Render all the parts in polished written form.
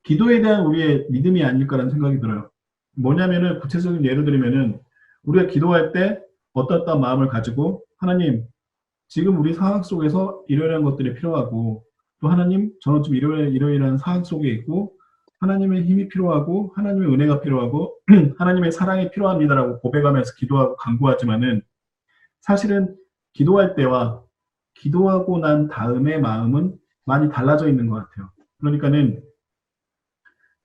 기도에 대한 우리의 믿음이 아닐까라는 생각이 들어요. 뭐냐면은 구체적인 예를 들면은 우리가 기도할 때 어떠한 마음을 가지고 하나님 지금 우리 상황 속에서 이러이러한 것들이 필요하고 또 하나님 저는 좀 이러이러한 상황 속에 있고 하나님의 힘이 필요하고 하나님의 은혜가 필요하고 하나님의 사랑이 필요합니다라고 고백하면서 기도하고 간구하지만은 사실은 기도할 때와 기도하고 난 다음의 마음은 많이 달라져 있는 것 같아요. 그러니까는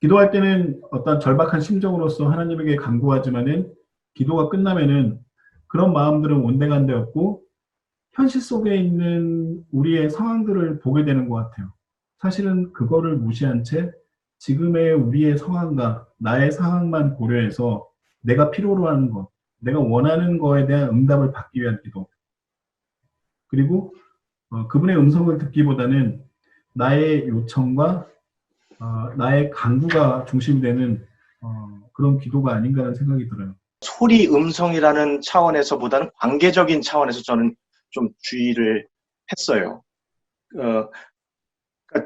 기도할 때는 어떤 절박한 심정으로서 하나님에게 간구하지만은 기도가 끝나면은 그런 마음들은 온데간데 없고 현실 속에 있는 우리의 상황들을 보게 되는 것 같아요. 사실은 그거를 무시한 채 지금의 우리의 상황과 나의 상황만 고려해서 내가 필요로 하는 것, 내가 원하는 거에 대한 응답을 받기 위한 기도. 그리고 그분의 음성을 듣기보다는 나의 요청과 나의 간구가 중심이 되는 그런 기도가 아닌가라는 생각이 들어요. 소리 음성이라는 차원에서보다는 관계적인 차원에서 저는 좀 주의를 했어요. 그러니까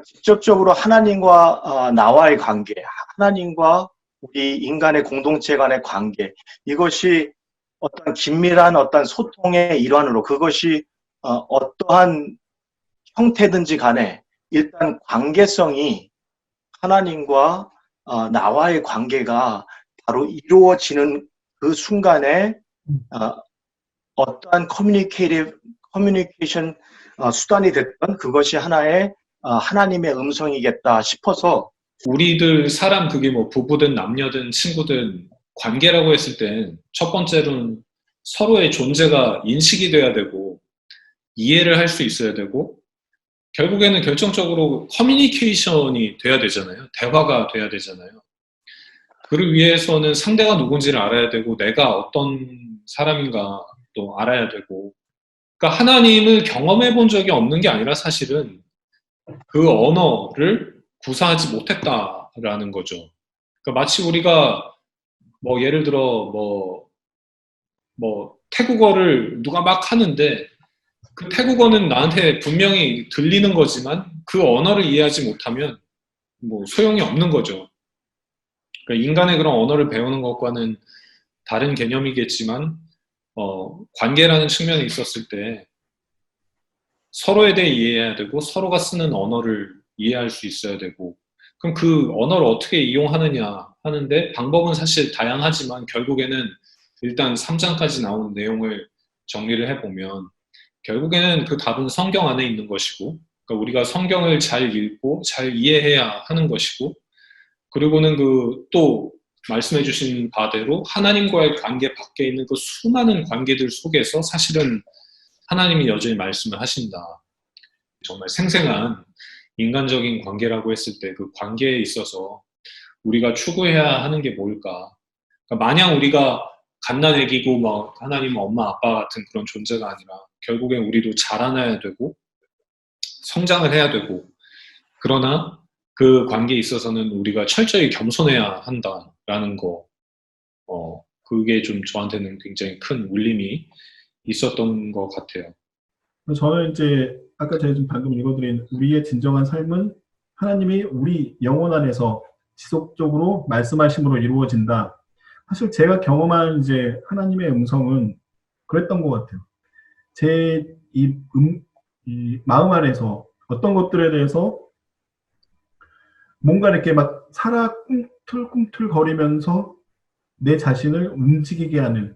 직접적으로 하나님과 나와의 관계, 하나님과 우리 인간의 공동체 간의 관계, 이것이 어떤 긴밀한 어떤 소통의 일환으로 그것이 어떠한 형태든지 간에 일단 관계성이 하나님과 나와의 관계가 바로 이루어지는 그 순간에 어떠한 커뮤니케이션 수단이 됐던 그것이 하나의 하나님의 음성이겠다 싶어서 우리들 사람 그게 뭐 부부든 남녀든 친구든 관계라고 했을 땐 첫 번째로는 서로의 존재가 인식이 돼야 되고 이해를 할 수 있어야 되고 결국에는 결정적으로 커뮤니케이션이 돼야 되잖아요. 대화가 돼야 되잖아요. 그를 위해서는 상대가 누군지를 알아야 되고 내가 어떤 사람인가 또 알아야 되고 그러니까 하나님을 경험해 본 적이 없는 게 아니라 사실은 그 언어를 구사하지 못했다라는 거죠. 그러니까 마치 우리가 뭐 예를 들어 뭐 태국어를 누가 막 하는데 그 태국어는 나한테 분명히 들리는 거지만 그 언어를 이해하지 못하면 뭐 소용이 없는 거죠. 그러니까 인간의 그런 언어를 배우는 것과는 다른 개념이겠지만 관계라는 측면에 있었을 때 서로에 대해 이해해야 되고 서로가 쓰는 언어를 이해할 수 있어야 되고 그럼 그 언어를 어떻게 이용하느냐 하는데 방법은 사실 다양하지만 결국에는 일단 3장까지 나오는 내용을 정리를 해보면 결국에는 그 답은 성경 안에 있는 것이고 그러니까 우리가 성경을 잘 읽고 잘 이해해야 하는 것이고 그리고는 그 또 말씀해 주신 바대로 하나님과의 관계 밖에 있는 그 수많은 관계들 속에서 사실은 하나님이 여전히 말씀을 하신다. 정말 생생한 인간적인 관계라고 했을 때 그 관계에 있어서 우리가 추구해야 하는 게 뭘까? 그러니까 마냥 우리가 갓난애기고 막 하나님 엄마 아빠 같은 그런 존재가 아니라 결국엔 우리도 자라나야 되고 성장을 해야 되고 그러나 그 관계에 있어서는 우리가 철저히 겸손해야 한다라는 거 그게 좀 저한테는 굉장히 큰 울림이 있었던 것 같아요. 저는 이제 아까 제가 좀 방금 읽어드린 우리의 진정한 삶은 하나님이 우리 영혼 안에서 지속적으로 말씀하심으로 이루어진다. 사실 제가 경험한 이제 하나님의 음성은 그랬던 것 같아요. 이 마음 안에서 어떤 것들에 대해서 뭔가 이렇게 막 살아 꿈틀꿈틀 거리면서 내 자신을 움직이게 하는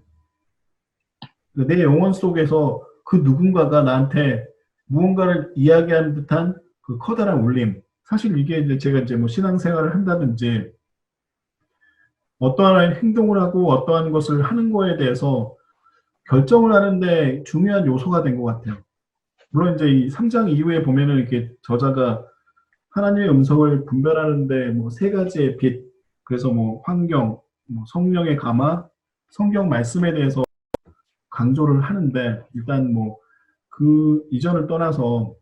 내 영혼 속에서 그 누군가가 나한테 무언가를 이야기하는 듯한 그 커다란 울림. 사실 이게 이제 제가 이제 뭐 신앙생활을 한다든지 어떠한 행동을 하고 어떠한 것을 하는 거에 대해서 결정을 하는데 중요한 요소가 된 것 같아요. 물론 이제 이 3장 이후에 보면은 이렇게 저자가 하나님의 음성을 분별하는데 뭐 세 가지의 빛, 그래서 뭐 환경, 뭐 성령의 감화, 성경 말씀에 대해서 강조를 하는데 일단 뭐 그 이전을 떠나서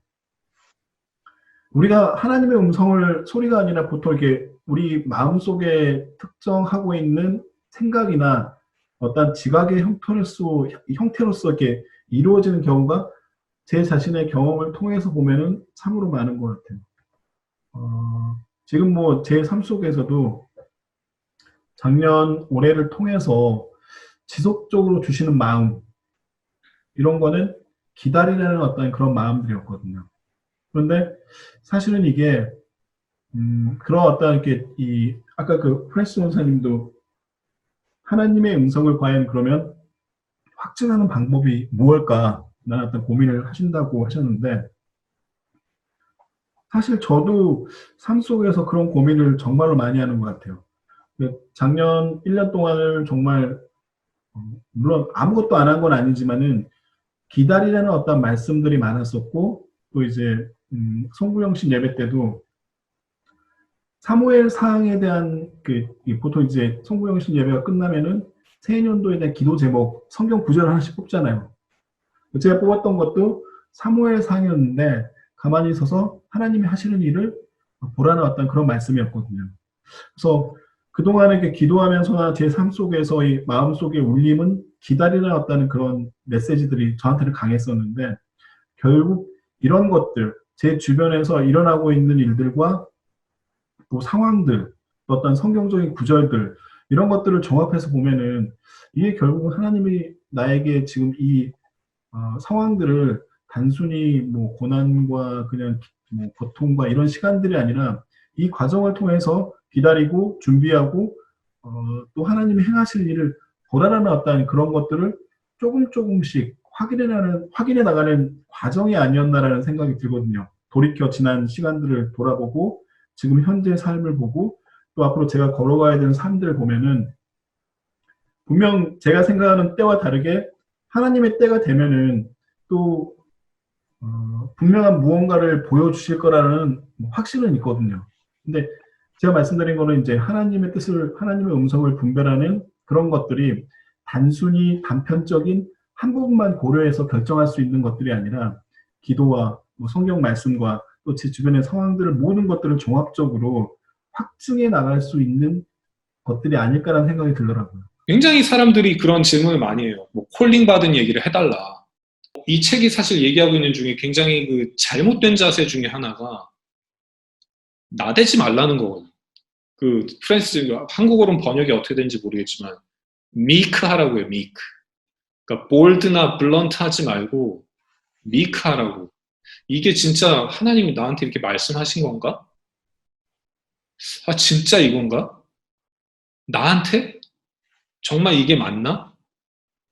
우리가 하나님의 음성을 소리가 아니라 보통 이렇게 우리 마음속에 특정하고 있는 생각이나 어떤 지각의 형태로서 이렇게 이루어지는 경우가 제 자신의 경험을 통해서 보면은 참으로 많은 것 같아요. 지금 뭐 제 삶 속에서도 작년, 올해를 통해서 지속적으로 주시는 마음, 이런 거는 기다리라는 어떤 그런 마음들이었거든요. 그런데 사실은 이게, 그런 어떤 이렇게 아까 그 프랜시스 원사님도 하나님의 음성을 과연 그러면 확증하는 방법이 무엇일까? 라는 어떤 고민을 하신다고 하셨는데, 사실 저도 삶 속에서 그런 고민을 정말로 많이 하는 것 같아요. 작년 1년 동안을 정말, 물론 아무것도 안 한 건 아니지만은, 기다리라는 어떤 말씀들이 많았었고, 또 이제, 송구영신 예배 때도 사무엘 사항에 대한 보통 이제 송구영신 예배가 끝나면은 새해년도에 대한 기도 제목, 성경 구절 하나씩 뽑잖아요. 제가 뽑았던 것도 사무엘 사항이었는데 가만히 서서 하나님이 하시는 일을 보라는 어떤 그런 말씀이었거든요. 그래서 그동안에 이렇게 기도하면서나 제 삶 속에서 이 마음 속의 울림은 기다리라는 어떤 그런 메시지들이 저한테는 강했었는데, 결국 이런 것들, 제 주변에서 일어나고 있는 일들과 또 상황들, 또 어떤 성경적인 구절들, 이런 것들을 종합해서 보면은 이게 결국은 하나님이 나에게 지금 이 상황들을 단순히 뭐 고난과 그냥 뭐 고통과 이런 시간들이 아니라 이 과정을 통해서 기다리고 준비하고 또 하나님이 행하실 일을 보라라는 어떤 그런 것들을 조금씩 확인해 나가는 과정이 아니었나라는 생각이 들거든요. 돌이켜 지난 시간들을 돌아보고 지금 현재 삶을 보고 또 앞으로 제가 걸어가야 되는 삶들을 보면은 분명 제가 생각하는 때와 다르게 하나님의 때가 되면은 또 분명한 무언가를 보여주실 거라는 확신은 있거든요. 근데 제가 말씀드린 거는 이제 하나님의 뜻을, 하나님의 음성을 분별하는 그런 것들이 단순히 단편적인 한 부분만 고려해서 결정할 수 있는 것들이 아니라 기도와 뭐 성경 말씀과 또 제 주변의 상황들을 모든 것들을 종합적으로 확증해 나갈 수 있는 것들이 아닐까라는 생각이 들더라고요. 굉장히 사람들이 그런 질문을 많이 해요. 뭐 콜링 받은 얘기를 해달라. 이 책이 사실 얘기하고 있는 중에 굉장히 그 잘못된 자세 중에 하나가 나대지 말라는 거거든요. 그 프랜시스, 한국어로는 번역이 어떻게 되는지 모르겠지만 meek 하라고요. meek. 그러니까 bold나 blunt 하지 말고 meek 하라고. 이게 진짜 하나님이 나한테 이렇게 말씀하신 건가? 아, 진짜 이건가? 나한테? 정말 이게 맞나?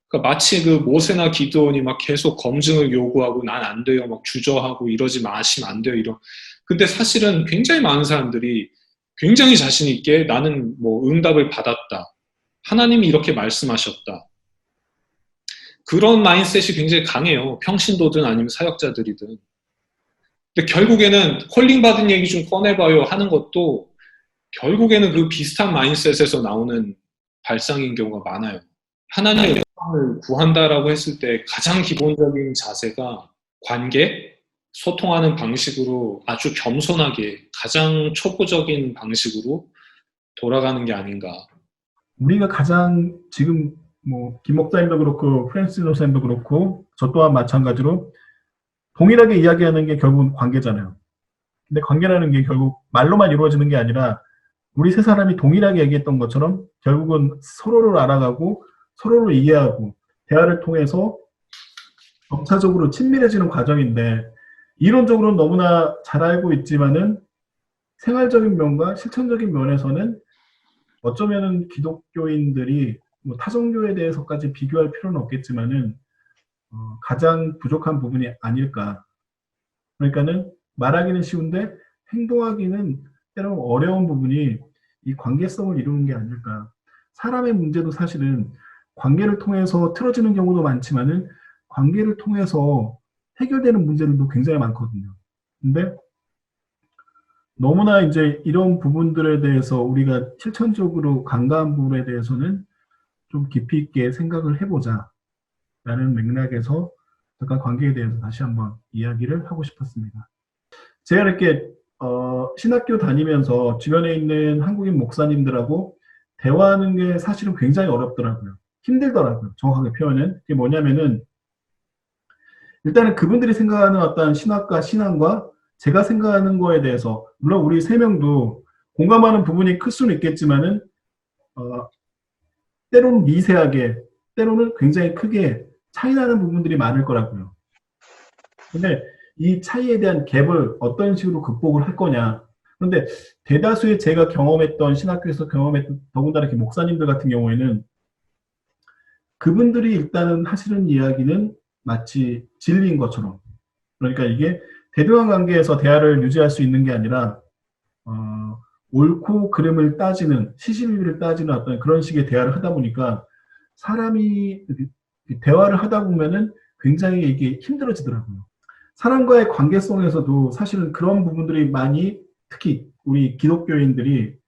그러니까 마치 그 모세나 기드온이 막 계속 검증을 요구하고 난 안 돼요, 막 주저하고 이러지 마시면 안 돼요, 근데 사실은 굉장히 많은 사람들이 굉장히 자신 있게 나는 뭐 응답을 받았다. 하나님이 이렇게 말씀하셨다. 그런 마인드셋이 굉장히 강해요. 평신도든 아니면 사역자들이든. 근데 결국에는 콜링 받은 얘기 좀 꺼내봐요 하는 것도 결국에는 그 비슷한 마인드셋에서 나오는 발상인 경우가 많아요. 하나님의 영광을 구한다라고 했을 때 가장 기본적인 자세가 관계, 소통하는 방식으로 아주 겸손하게 가장 초보적인 방식으로 돌아가는 게 아닌가. 우리가 가장 지금 뭐 김 목사님도 그렇고 프랜시스 목사님도 그렇고 저 또한 마찬가지로 동일하게 이야기하는 게 결국은 관계잖아요. 근데 관계라는 게 결국 말로만 이루어지는 게 아니라 우리 세 사람이 동일하게 얘기했던 것처럼 결국은 서로를 알아가고 서로를 이해하고 대화를 통해서 점차적으로 친밀해지는 과정인데, 이론적으로는 너무나 잘 알고 있지만은 생활적인 면과 실천적인 면에서는 어쩌면은 기독교인들이 뭐 타종교에 대해서까지 비교할 필요는 없겠지만은 가장 부족한 부분이 아닐까. 그러니까는 말하기는 쉬운데 행동하기는 때로는 어려운 부분이 이 관계성을 이루는 게 아닐까. 사람의 문제도 사실은 관계를 통해서 틀어지는 경우도 많지만은 관계를 통해서 해결되는 문제들도 굉장히 많거든요. 근데 너무나 이제 이런 부분들에 대해서 우리가 실천적으로 간과한 부분에 대해서는 좀 깊이 있게 생각을 해보자 라는 맥락에서 잠깐 관계에 대해서 다시 한번 이야기를 하고 싶었습니다. 제가 이렇게 신학교 다니면서 주변에 있는 한국인 목사님들하고 대화하는 게 사실은 굉장히 어렵더라고요. 힘들더라고요. 정확하게 표현은. 그게 뭐냐면은 일단은 그분들이 생각하는 어떤 신학과 신앙과 제가 생각하는 거에 대해서, 물론 우리 세 명도 공감하는 부분이 클 수는 있겠지만은 때로는 미세하게, 때로는 굉장히 크게 차이나는 부분들이 많을 거라고요. 근데 이 차이에 대한 갭을 어떤 식으로 극복을 할 거냐. 그런데 대다수의 제가 경험했던 신학교에서 경험했던 더군다나 이렇게 목사님들 같은 경우에는 그분들이 일단은 하시는 이야기는 마치 진리인 것처럼, 그러니까 이게 대등한 관계에서 대화를 유지할 수 있는 게 아니라 옳고 그름을 따지는, 시시비비를 따지는 어떤 그런 식의 대화를 하다 보니까 사람이 대화를 하다 보면은 굉장히 이게 힘들어지더라고요. 사람과의 관계성에서도 사실은 그런 부분들이 많이, 특히 우리 기독교인들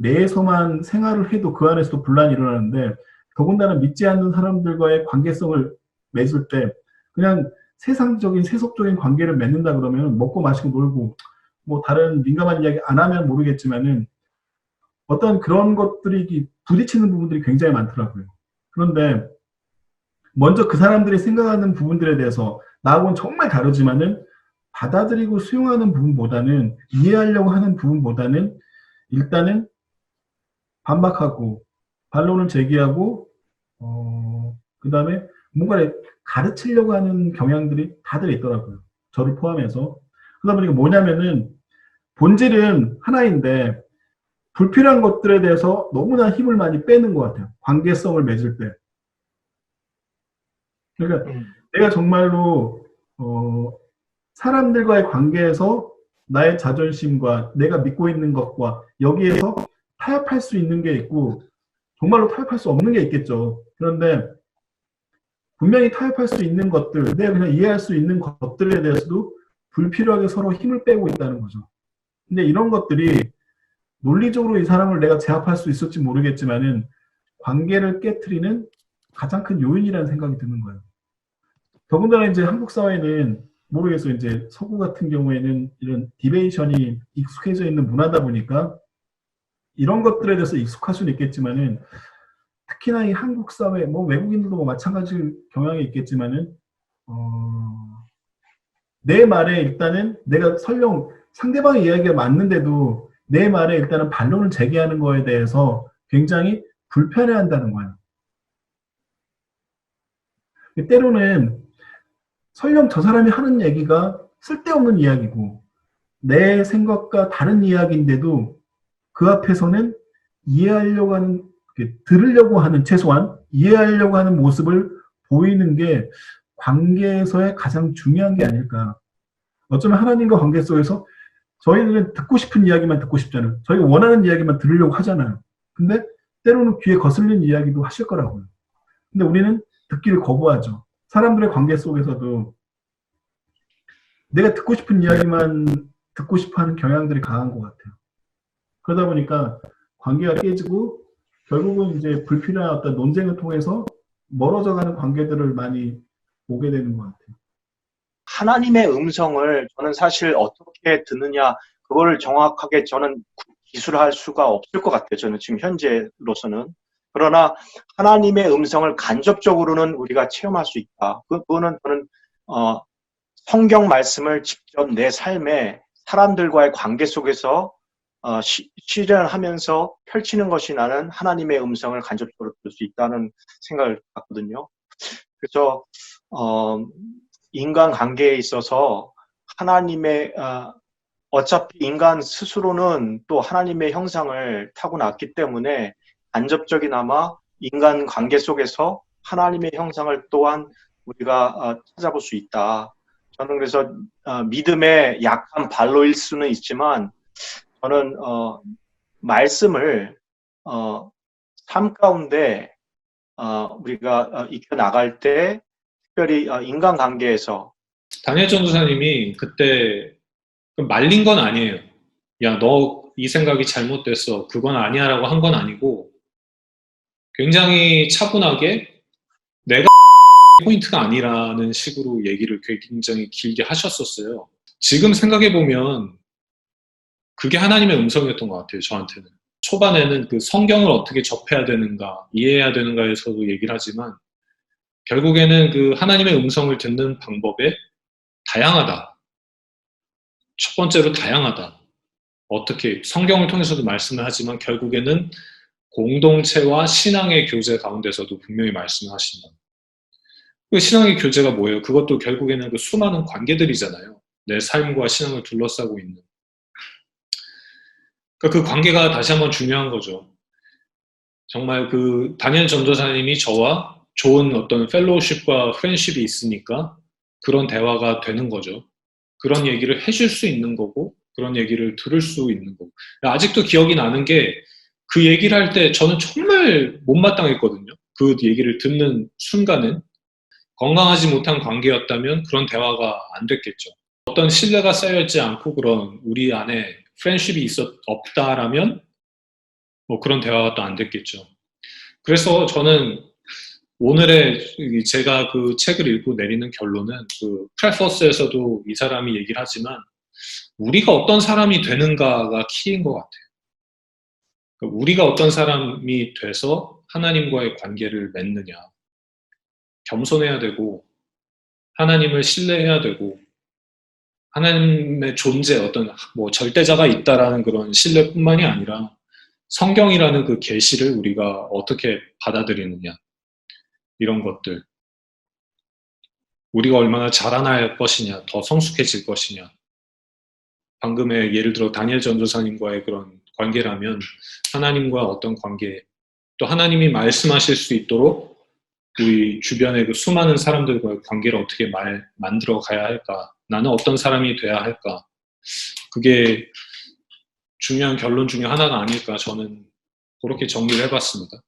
내에서만 생활을 해도 그 안에서도 분란이 일어나는데, 더군다나 믿지 않는 사람들과의 관계성을 맺을 때 그냥 세상적인 세속적인 관계를 맺는다 그러면 먹고 마시고 놀고 뭐 다른 민감한 이야기 안 하면 모르겠지만은 어떤 그런 것들이 부딪히는 부분들이 굉장히 많더라고요. 그런데 먼저 그 사람들이 생각하는 부분들에 대해서 나하고는 정말 다르지만은 받아들이고 수용하는 부분보다는, 이해하려고 하는 부분보다는 일단은 반박하고 반론을 제기하고 그 다음에 뭔가를 가르치려고 하는 경향들이 다들 있더라고요. 저를 포함해서. 그러다 보니까 뭐냐면은 본질은 하나인데 불필요한 것들에 대해서 너무나 힘을 많이 빼는 것 같아요. 관계성을 맺을 때. 그러니까 내가 정말로 사람들과의 관계에서 나의 자존심과 내가 믿고 있는 것과 여기에서 타협할 수 있는 게 있고 정말로 타협할 수 없는 게 있겠죠. 그런데 분명히 타협할 수 있는 것들, 내가 그냥 이해할 수 있는 것들에 대해서도 불필요하게 서로 힘을 빼고 있다는 거죠. 근데 이런 것들이 논리적으로 이 사람을 내가 제압할 수 있을지 모르겠지만은 관계를 깨트리는 가장 큰 요인이라는 생각이 드는 거예요. 더군다나 이제 한국 사회는 모르겠어요. 이제 서구 같은 경우에는 이런 디베이션이 익숙해져 있는 문화다 보니까 이런 것들에 대해서 익숙할 수는 있겠지만은 특히나 이 한국 사회, 뭐 외국인들도 뭐 마찬가지 경향이 있겠지만은 내 말에 일단은 내가 설령 상대방의 이야기가 맞는데도 내 말에 일단은 반론을 제기하는 거에 대해서 굉장히 불편해한다는 거예요. 때로는 설령 저 사람이 하는 얘기가 쓸데없는 이야기고 내 생각과 다른 이야기인데도 그 앞에서는 이해하려고 하는, 들으려고 하는, 최소한 이해하려고 하는 모습을 보이는 게 관계에서의 가장 중요한 게 아닐까. 어쩌면 하나님과 관계 속에서 저희는 듣고 싶은 이야기만 듣고 싶잖아요. 저희가 원하는 이야기만 들으려고 하잖아요. 근데 때로는 귀에 거슬리는 이야기도 하실 거라고요. 근데 우리는 듣기를 거부하죠. 사람들의 관계 속에서도 내가 듣고 싶은 이야기만 듣고 싶어하는 경향들이 강한 것 같아요. 그러다 보니까 관계가 깨지고 결국은 이제 불필요한 어떤 논쟁을 통해서 멀어져가는 관계들을 많이 보게 되는 것 같아요. 하나님의 음성을 저는 사실 어떻게 듣느냐, 그걸 정확하게 저는 기술할 수가 없을 것 같아요. 저는 지금 현재로서는. 그러나 하나님의 음성을 간접적으로는 우리가 체험할 수 있다. 그거는 저는 성경 말씀을 직접 내 삶에 사람들과의 관계 속에서 실현하면서 펼치는 것이 나는 하나님의 음성을 간접적으로 들을 수 있다는 생각을 갖거든요. 그래서 인간 관계에 있어서 하나님의 어차피 인간 스스로는 또 하나님의 형상을 타고났기 때문에 간접적이나마 인간 관계 속에서 하나님의 형상을 또한 우리가 찾아볼 수 있다. 저는 그래서 믿음의 약한 발로일 수는 있지만 저는 말씀을 삶 가운데 우리가 익혀 나갈 때 특별히 인간관계에서 다니엘 전도사님이 그때 말린 건 아니에요. 야, 너 이 생각이 잘못됐어. 그건 아니야라고 한 건 아니고 굉장히 차분하게 내가 포인트가 아니라는 식으로 얘기를 굉장히 길게 하셨었어요. 지금 생각해보면 그게 하나님의 음성이었던 것 같아요. 저한테는. 초반에는 그 성경을 어떻게 접해야 되는가, 이해해야 되는가에서도 얘기를 하지만 결국에는 그 하나님의 음성을 듣는 방법에 다양하다. 첫 번째로 다양하다. 어떻게 성경을 통해서도 말씀을 하지만 결국에는 공동체와 신앙의 교제 가운데서도 분명히 말씀을 하신다. 그 신앙의 교제가 뭐예요? 그것도 결국에는 그 수많은 관계들이잖아요. 내 삶과 신앙을 둘러싸고 있는. 그러니까 그 관계가 다시 한번 중요한 거죠. 정말 그 다니엘 전도사님이 저와 좋은 어떤 펠로우십과 프렌십이 있으니까 그런 대화가 되는 거죠. 그런 얘기를 해줄 수 있는 거고 그런 얘기를 들을 수 있는 거고. 아직도 기억이 나는 게 그 얘기를 할 때 저는 정말 못마땅했거든요. 그 얘기를 듣는 순간은 건강하지 못한 관계였다면 그런 대화가 안 됐겠죠. 어떤 신뢰가 쌓여있지 않고 그런 우리 안에 프렌십이 없다라면 뭐 그런 대화가 또 안 됐겠죠. 그래서 저는 오늘의 제가 그 책을 읽고 내리는 결론은 그 프레퍼스에서도 이 사람이 얘기를 하지만 우리가 어떤 사람이 되는가가 키인 것 같아요. 그러니까 우리가 어떤 사람이 돼서 하나님과의 관계를 맺느냐. 겸손해야 되고 하나님을 신뢰해야 되고 하나님의 존재 어떤 뭐 절대자가 있다라는 그런 신뢰뿐만이 아니라 성경이라는 그 계시를 우리가 어떻게 받아들이느냐 이런 것들 우리가 얼마나 자라날 것이냐 더 성숙해질 것이냐 방금의 예를 들어 다니엘 전도사님과의 그런 관계라면 하나님과 어떤 관계 또 하나님이 말씀하실 수 있도록 우리 주변의 그 수많은 사람들과의 관계를 어떻게 만들어 가야 할까 나는 어떤 사람이 돼야 할까 그게 중요한 결론 중에 하나가 아닐까 저는 그렇게 정리를 해봤습니다.